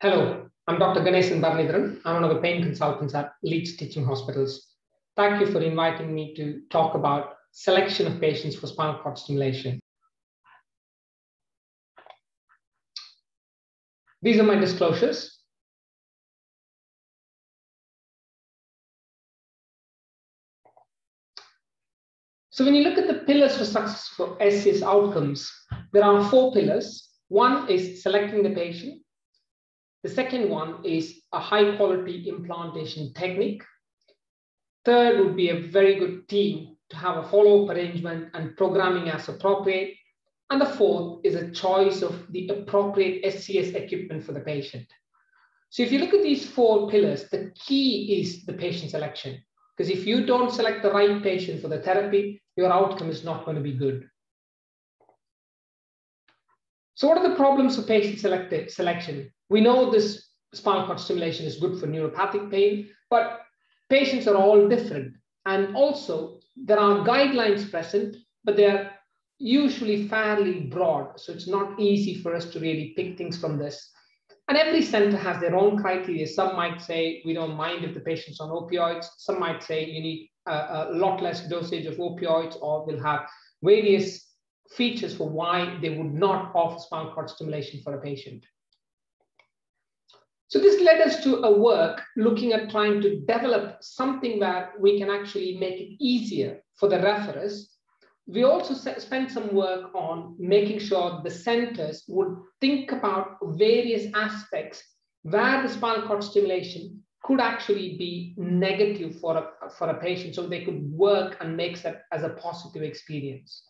Hello, I'm Dr. Ganesan Barani. I'm one of the pain consultants at Leeds Teaching Hospitals. Thank you for inviting me to talk about selection of patients for spinal cord stimulation. These are my disclosures. So when you look at the pillars for successful SCS outcomes, there are 4 pillars. One is selecting the patient. The second one is a high quality implantation technique. Third would be a very good team to have a follow-up arrangement and programming as appropriate. And the fourth is a choice of the appropriate SCS equipment for the patient. So if you look at these 4 pillars, the key is the patient selection. Because if you don't select the right patient for the therapy, your outcome is not going to be good. So what are the problems of patient selection? We know this spinal cord stimulation is good for neuropathic pain, but patients are all different. And also there are guidelines present, but they're usually fairly broad. So it's not easy for us to really pick things from this. And every center has their own criteria. Some might say, we don't mind if the patient's on opioids. Some might say you need a lot less dosage of opioids, or will have various features for why they would not offer spinal cord stimulation for a patient. So this led us to a work looking at trying to develop something where we can actually make it easier for the referrers. We also spent some work on making sure the centers would think about various aspects where the spinal cord stimulation could actually be negative for a patient, so they could work and make that as a positive experience.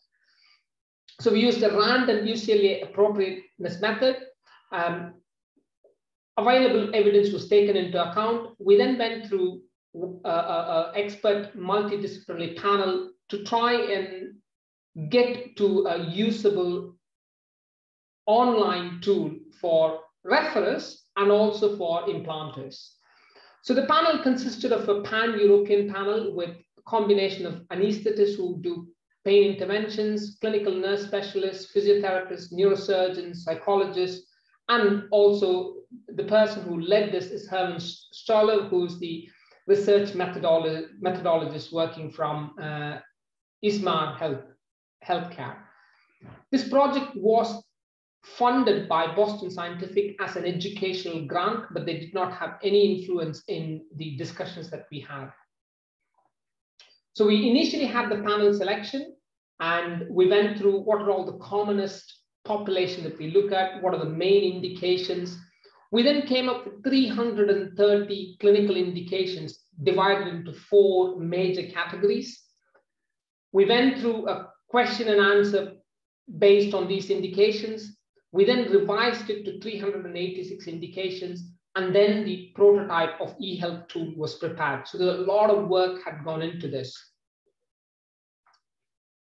So we used a random UCLA appropriateness method. Available evidence was taken into account. We then went through an expert multidisciplinary panel to try and get to a usable online tool for referrers and also for implanters. So the panel consisted of a pan-European panel with a combination of anesthetists who do pain interventions, clinical nurse specialists, physiotherapists, neurosurgeons, psychologists, and also the person who led this is Herman Stoller, who's the research methodologist working from Ismar Healthcare. This project was funded by Boston Scientific as an educational grant, but they did not have any influence in the discussions that we had. So we initially had the panel selection, and we went through what are all the commonest population that we look at, what are the main indications. We then came up with 330 clinical indications divided into 4 major categories. We went through a question and answer based on these indications. We then revised it to 386 indications, and then the prototype of eHealth tool was prepared. So a lot of work had gone into this.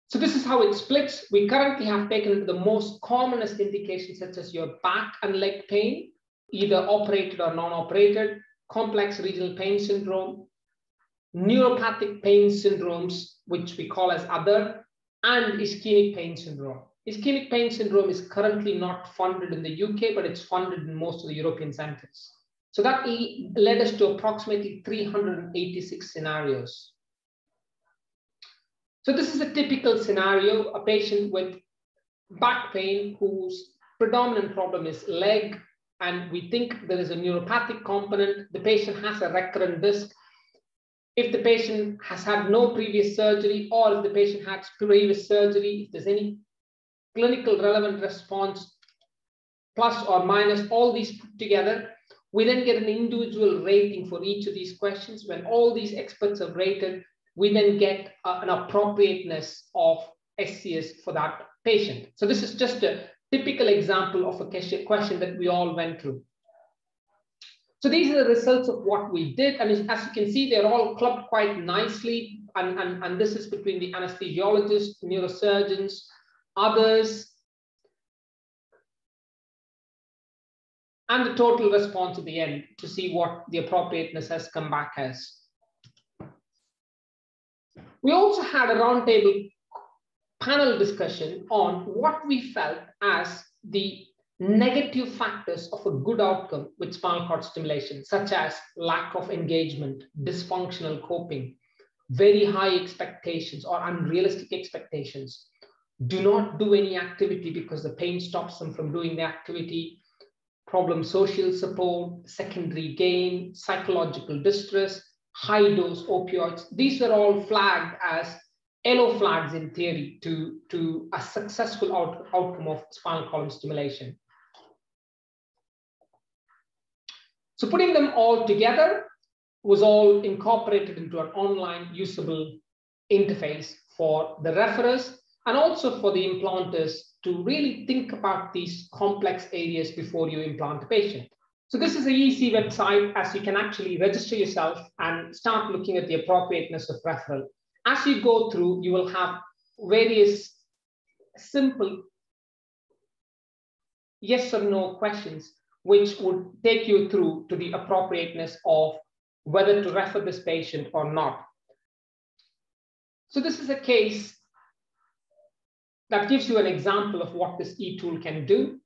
So this is how it splits. We currently have taken the most commonest indications, such as your back and leg pain, either operated or non-operated, complex regional pain syndrome, neuropathic pain syndromes, which we call as other, and ischemic pain syndrome. Ischemic pain syndrome is currently not funded in the UK, but it's funded in most of the European centers. So that led us to approximately 386 scenarios. So this is a typical scenario, a patient with back pain whose predominant problem is leg, and we think there is a neuropathic component. The patient has a recurrent disc. If the patient has had no previous surgery, or if the patient had previous surgery, if there's any clinical relevant response, plus or minus, all these put together, we then get an individual rating for each of these questions. When all these experts are rated, we then get an appropriateness of SCS for that patient. So this is just a typical example of a question that we all went through. So these are the results of what we did. And as you can see, they're all clubbed quite nicely. And this is between the anesthesiologists, neurosurgeons, others, and the total response at the end to see what the appropriateness has come back as. We also had a roundtable panel discussion on what we felt as the negative factors of a good outcome with spinal cord stimulation, such as lack of engagement, dysfunctional coping, very high expectations or unrealistic expectations, do not do any activity because the pain stops them from doing the activity, problem social support, secondary gain, psychological distress, high dose opioids. These are all flagged as yellow flags in theory to a successful outcome of spinal column stimulation. So putting them all together was all incorporated into an online usable interface for the referrers and also for the implanters to really think about these complex areas before you implant a patient. So this is an easy website, as you can actually register yourself and start looking at the appropriateness of referral. As you go through, you will have various simple yes or no questions, which would take you through to the appropriateness of whether to refer this patient or not. So this is a case that gives you an example of what this e-tool can do.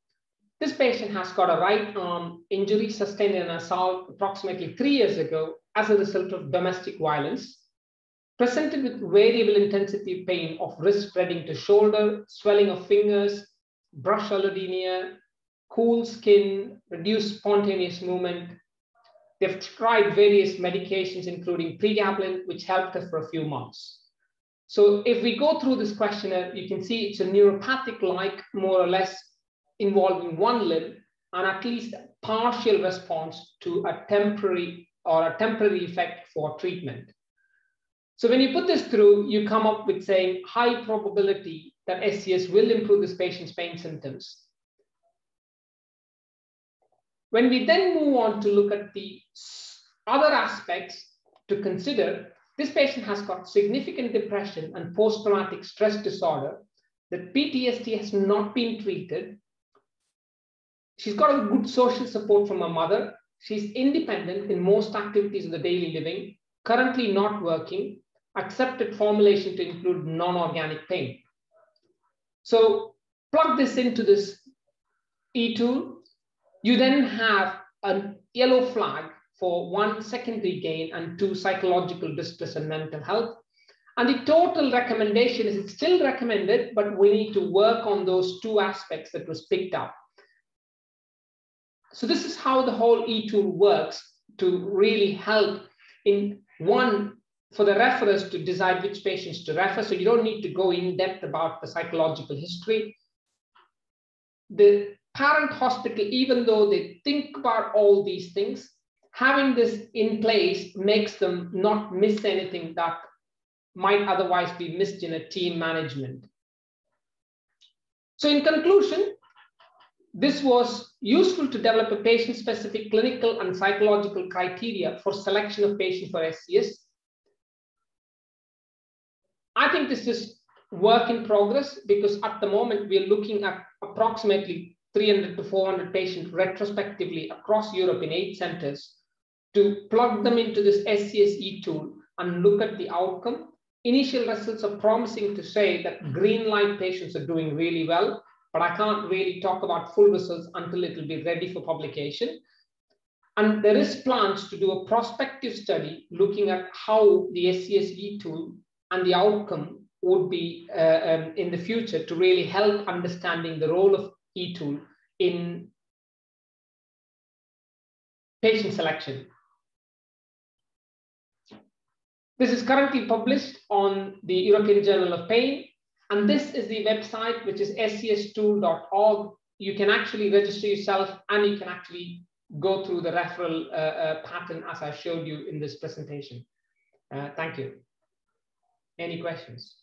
This patient has got a right arm injury sustained in an assault approximately 3 years ago as a result of domestic violence, presented with variable intensity pain of wrist spreading to shoulder, swelling of fingers, brush allodynia, cool skin, reduced spontaneous movement. They've tried various medications, including pregabalin, which helped her for a few months. So if we go through this questionnaire, you can see it's a neuropathic-like, more or less, involving one limb, and at least partial response to a temporary effect for treatment. So when you put this through, you come up with saying high probability that SCS will improve this patient's pain symptoms. When we then move on to look at the other aspects to consider, this patient has got significant depression and post-traumatic stress disorder. The PTSD has not been treated. She's got a good social support from her mother. She's independent in most activities of the daily living, currently not working, accepted formulation to include non-organic pain. So plug this into this e-tool. You then have a yellow flag for 1, secondary gain, and 2, psychological distress and mental health. And the total recommendation is it's still recommended, but we need to work on those 2 aspects that was picked up. So this is how the whole e-tool works to really help in one, for the referrers to decide which patients to refer. So you don't need to go in depth about the psychological history. The parent hospital, even though they think about all these things, having this in place makes them not miss anything that might otherwise be missed in a team management. So in conclusion, this was useful to develop a patient-specific clinical and psychological criteria for selection of patients for SCS. I think this is work in progress because at the moment we're looking at approximately 300 to 400 patients retrospectively across Europe in 8 centers to plug them into this SCS e-tool and look at the outcome. Initial results are promising to say that green light patients are doing really well, but I can't really talk about full results until it will be ready for publication. And there is plans to do a prospective study looking at how the SCS e-tool and the outcome would be in the future to really help understanding the role of e-tool in patient selection. This is currently published on the European Journal of Pain, and this is the website, which is scstool.org. You can actually register yourself and you can actually go through the referral pattern as I showed you in this presentation. Thank you. Any questions?